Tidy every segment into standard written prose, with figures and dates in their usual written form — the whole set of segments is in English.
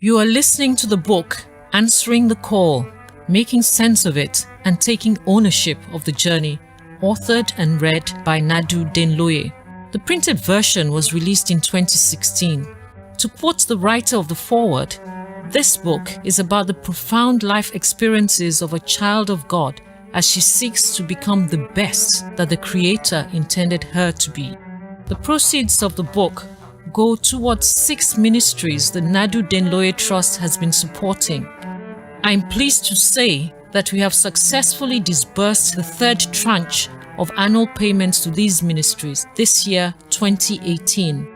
You are listening to the book, Answering the Call, Making Sense of It and Taking Ownership of the Journey, authored and read by Nadu Denloye. The printed version was released in 2016. To quote the writer of the foreword, this book is about the profound life experiences of a child of God as she seeks to become the best that the Creator intended her to be. The proceeds of the book go towards 6 ministries the Nadu Denloye Trust has been supporting. I am pleased to say that we have successfully disbursed the 3rd tranche of annual payments to these ministries this year, 2018.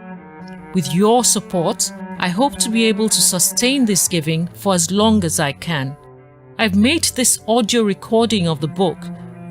With your support, I hope to be able to sustain this giving for as long as I can. I've made this audio recording of the book,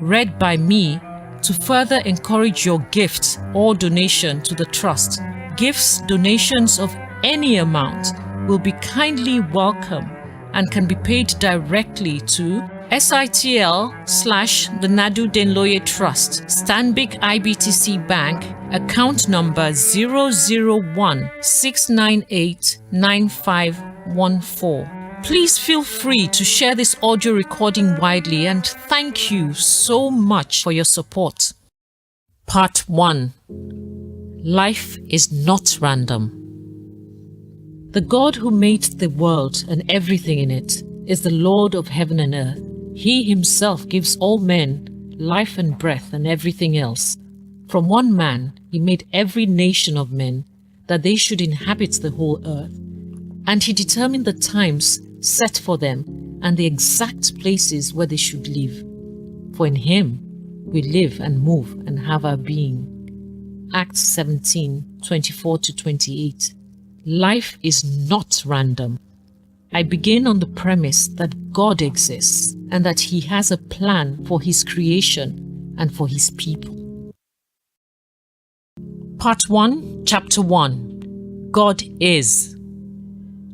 read by me, to further encourage your gift or donation to the Trust. Gifts, donations of any amount will be kindly welcome and can be paid directly to SITL/the Nadu Denloye Trust, Stanbic IBTC Bank, account number 001-698-9514. Please feel free to share this audio recording widely, and thank you so much for your support. Part 1. Life is not random. The God who made the world and everything in it is the Lord of heaven and earth. He himself gives all men life and breath and everything else. From one man he made every nation of men, that they should inhabit the whole earth. And he determined the times set for them and the exact places where they should live. For in him we live and move and have our being. Acts 17:24-28. Life is not random. I begin on the premise that God exists and that He has a plan for His creation and for His people. Part 1, Chapter 1. God is.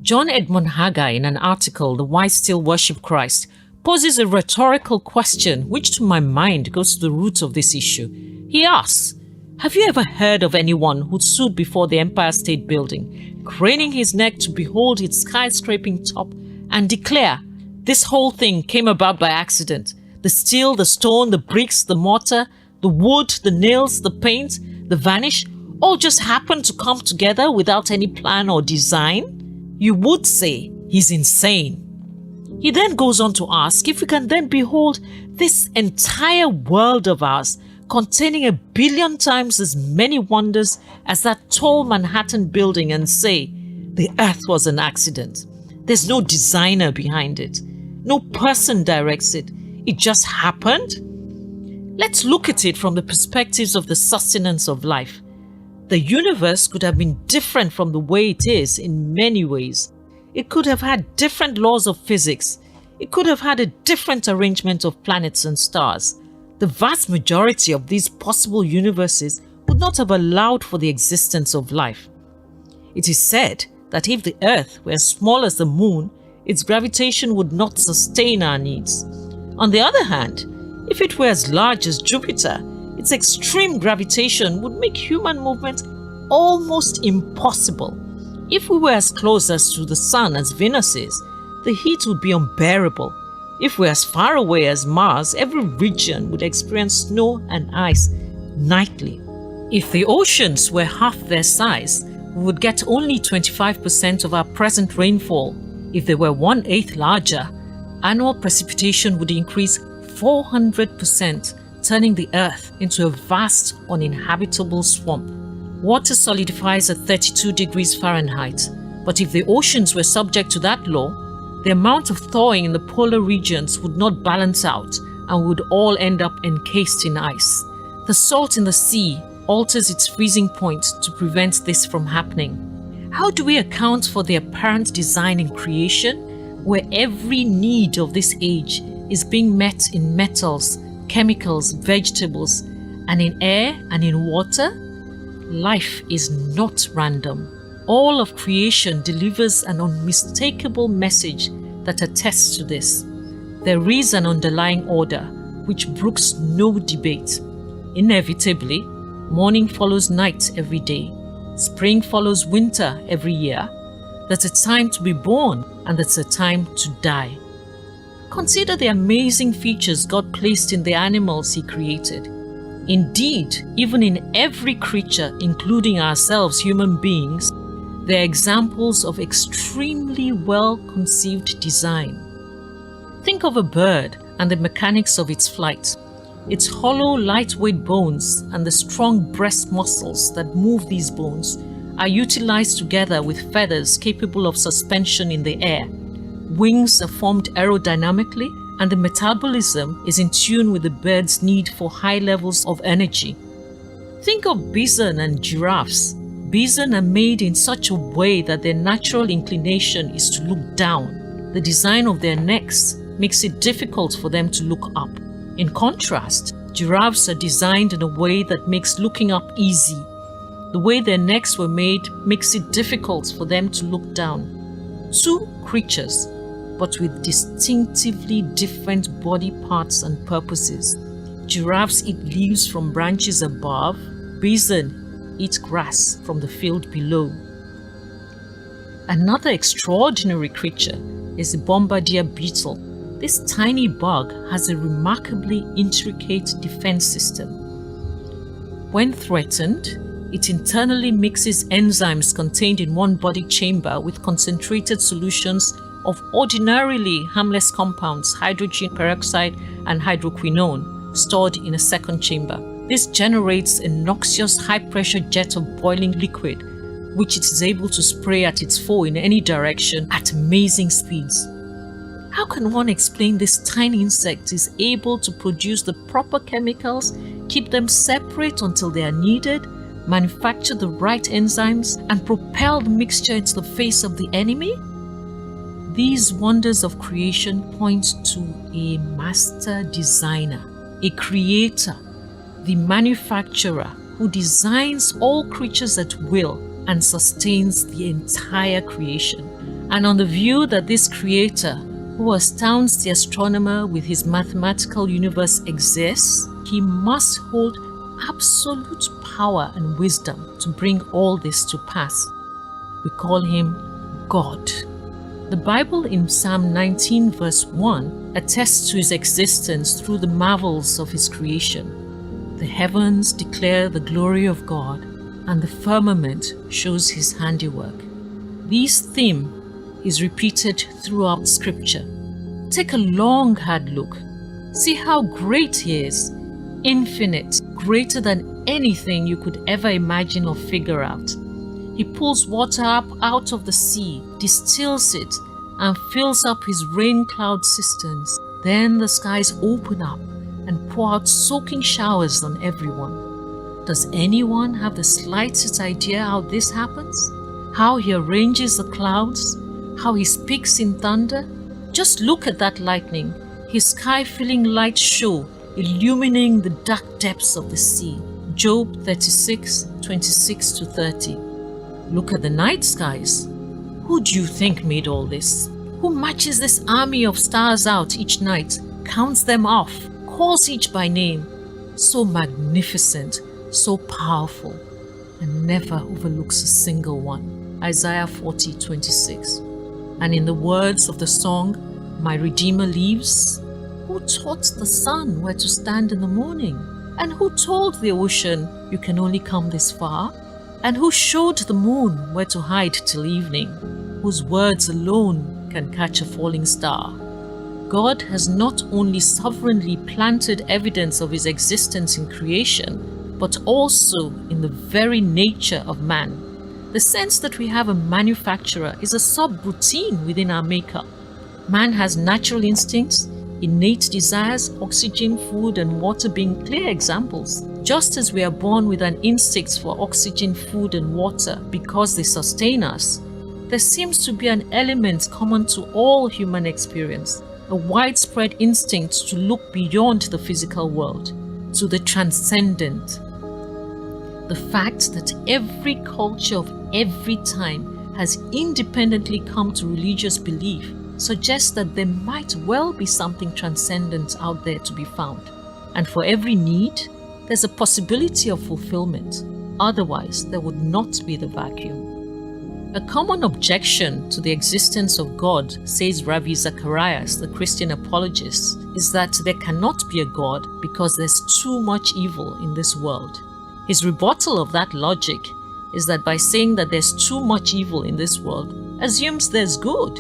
John Edmund Haggai, in an article, The Why Still Worship Christ, poses a rhetorical question which to my mind goes to the root of this issue. He asks, have you ever heard of anyone who stood before the Empire State Building, craning his neck to behold its skyscraping top, and declare, this whole thing came about by accident? The steel, the stone, the bricks, the mortar, the wood, the nails, the paint, the varnish, all just happened to come together without any plan or design? You would say he's insane. He then goes on to ask if we can then behold this entire world of ours containing 1 billion times as many wonders as that tall Manhattan building and say, the earth was an accident. There's no designer behind it. No person directs it. It just happened? Let's look at it from the perspectives of the sustenance of life. The universe could have been different from the way it is in many ways. It could have had different laws of physics. It could have had a different arrangement of planets and stars. The vast majority of these possible universes would not have allowed for the existence of life. It is said that if the Earth were as small as the Moon, its gravitation would not sustain our needs. On the other hand, if it were as large as Jupiter, its extreme gravitation would make human movement almost impossible. If we were as close as to the Sun as Venus is, the heat would be unbearable. If we're as far away as Mars, every region would experience snow and ice nightly. If the oceans were half their size, we would get only 25% of our present rainfall. If they were 1/8 larger, annual precipitation would increase 400%, turning the Earth into a vast, uninhabitable swamp. Water solidifies at 32 degrees Fahrenheit, but if the oceans were subject to that law, the amount of thawing in the polar regions would not balance out and would all end up encased in ice. The salt in the sea alters its freezing point to prevent this from happening. How do we account for the apparent design in creation, where every need of this age is being met in metals, chemicals, vegetables, and in air and in water? Life is not random. All of creation delivers an unmistakable message that attests to this. There is an underlying order which brooks no debate. Inevitably, morning follows night every day. Spring follows winter every year. There's a time to be born and there's a time to die. Consider the amazing features God placed in the animals He created. Indeed, even in every creature, including ourselves, human beings, there are examples of extremely well-conceived design. Think of a bird and the mechanics of its flight. Its hollow, lightweight bones and the strong breast muscles that move these bones are utilized together with feathers capable of suspension in the air. Wings are formed aerodynamically, and the metabolism is in tune with the bird's need for high levels of energy. Think of bison and giraffes. Bison are made in such a way that their natural inclination is to look down. The design of their necks makes it difficult for them to look up. In contrast, giraffes are designed in a way that makes looking up easy. The way their necks were made makes it difficult for them to look down. Two creatures, but with distinctively different body parts and purposes. Giraffes eat leaves from branches above. Bison eat grass from the field below. Another extraordinary creature is the bombardier beetle. This tiny bug has a remarkably intricate defense system. When threatened, it internally mixes enzymes contained in one body chamber with concentrated solutions of ordinarily harmless compounds, hydrogen peroxide and hydroquinone, stored in a second chamber. This generates a noxious high-pressure jet of boiling liquid, which it is able to spray at its foe in any direction at amazing speeds. How can one explain this tiny insect is able to produce the proper chemicals, keep them separate until they are needed, manufacture the right enzymes, and propel the mixture into the face of the enemy? These wonders of creation point to a master designer, a creator, the manufacturer who designs all creatures at will and sustains the entire creation. And on the view that this creator, who astounds the astronomer with his mathematical universe, exists, he must hold absolute power and wisdom to bring all this to pass. We call him God. The Bible in Psalm 19 verse 1 attests to his existence through the marvels of his creation. The heavens declare the glory of God, and the firmament shows his handiwork. This theme is repeated throughout Scripture. Take a long, hard look. See how great he is, infinite, greater than anything you could ever imagine or figure out. He pulls water up out of the sea, distills it, and fills up his rain cloud cisterns. Then the skies open up and pour out soaking showers on everyone. Does anyone have the slightest idea how this happens? How he arranges the clouds? How he speaks in thunder? Just look at that lightning, his sky-filling light show illumining the dark depths of the sea. Job 36:26-30. Look at the night skies. Who do you think made all this? Who matches this army of stars out each night, counts them off, calls each by name? So magnificent, so powerful, and never overlooks a single one. Isaiah 40:26. And in the words of the song, "My Redeemer lives," who taught the sun where to stand in the morning? And who told the ocean, "You can only come this far"? And who showed the moon where to hide till evening? Whose words alone can catch a falling star? God has not only sovereignly planted evidence of his existence in creation, but also in the very nature of man. The sense that we have a manufacturer is a sub-routine within our makeup. Man has natural instincts, innate desires, oxygen, food, and water being clear examples. Just as we are born with an instinct for oxygen, food, and water because they sustain us, there seems to be an element common to all human experience, a widespread instinct to look beyond the physical world, to the transcendent. The fact that every culture of every time has independently come to religious belief suggests that there might well be something transcendent out there to be found. And for every need, there's a possibility of fulfillment. Otherwise, there would not be the vacuum. A common objection to the existence of God, says Ravi Zacharias, the Christian apologist, is that there cannot be a God because there's too much evil in this world. His rebuttal of that logic is that by saying that there's too much evil in this world, assumes there's good.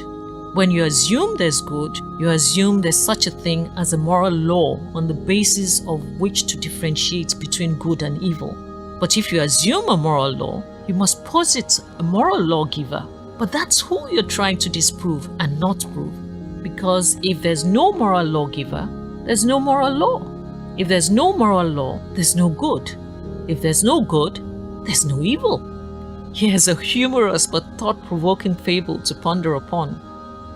When you assume there's good, you assume there's such a thing as a moral law on the basis of which to differentiate between good and evil. But if you assume a moral law, you must posit a moral lawgiver. But that's who you're trying to disprove and not prove. Because if there's no moral lawgiver, there's no moral law. If there's no moral law, there's no good. If there's no good, there's no evil. Here's a humorous but thought-provoking fable to ponder upon.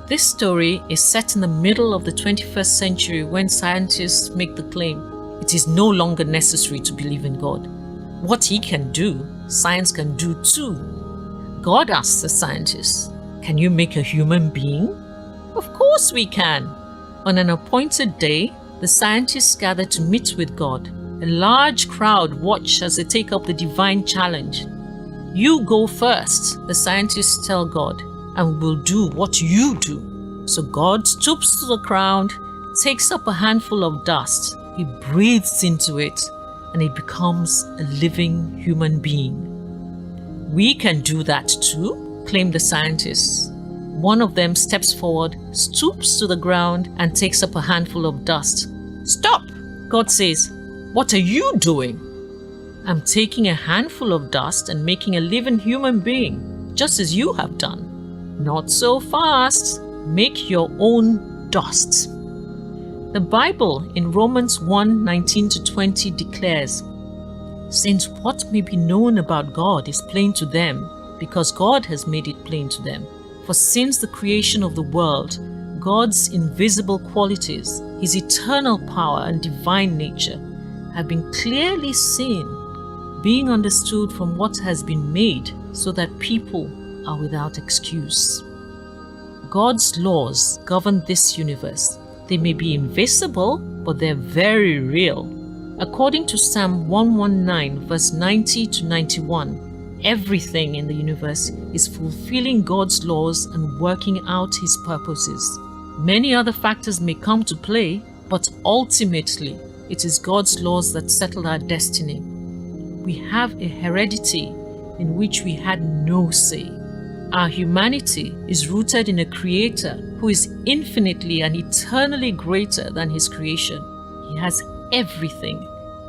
This story is set in the middle of the 21st century when scientists make the claim it is no longer necessary to believe in God. What he can do, science can do too. God asks the scientists, "Can you make a human being?" Of course we can. On an appointed day, the scientists gather to meet with God. A large crowd watch as they take up the divine challenge. "You go first," the scientists tell God, "and we'll do what you do." So God stoops to the ground, takes up a handful of dust, he breathes into it, and it becomes a living human being. "We can do that too," claim the scientists. One of them steps forward, stoops to the ground, and takes up a handful of dust. "Stop," God says. "What are you doing?" "I'm taking a handful of dust and making a living human being, just as you have done." "Not so fast. Make your own dust." The Bible in Romans 1:19-20 declares, "Since what may be known about God is plain to them, because God has made it plain to them. For since the creation of the world, God's invisible qualities, his eternal power and divine nature, have been clearly seen, being understood from what has been made, so that people are without excuse." God's laws govern this universe. They may be invisible, but they're very real. According to Psalm 119, verse 90-91, everything in the universe is fulfilling God's laws and working out his purposes. Many other factors may come to play, but ultimately, it is God's laws that settle our destiny. We have a heredity in which we had no say. Our humanity is rooted in a Creator who is infinitely and eternally greater than his creation. He has everything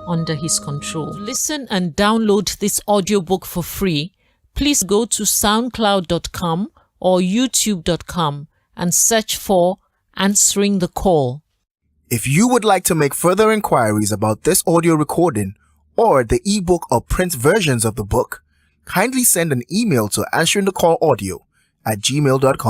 under his control. To listen and download this audiobook for free, please go to soundcloud.com or youtube.com and search for Answering the Call. If you would like to make further inquiries about this audio recording or the ebook or print versions of the book, kindly send an email to answeringthecallaudio@gmail.com.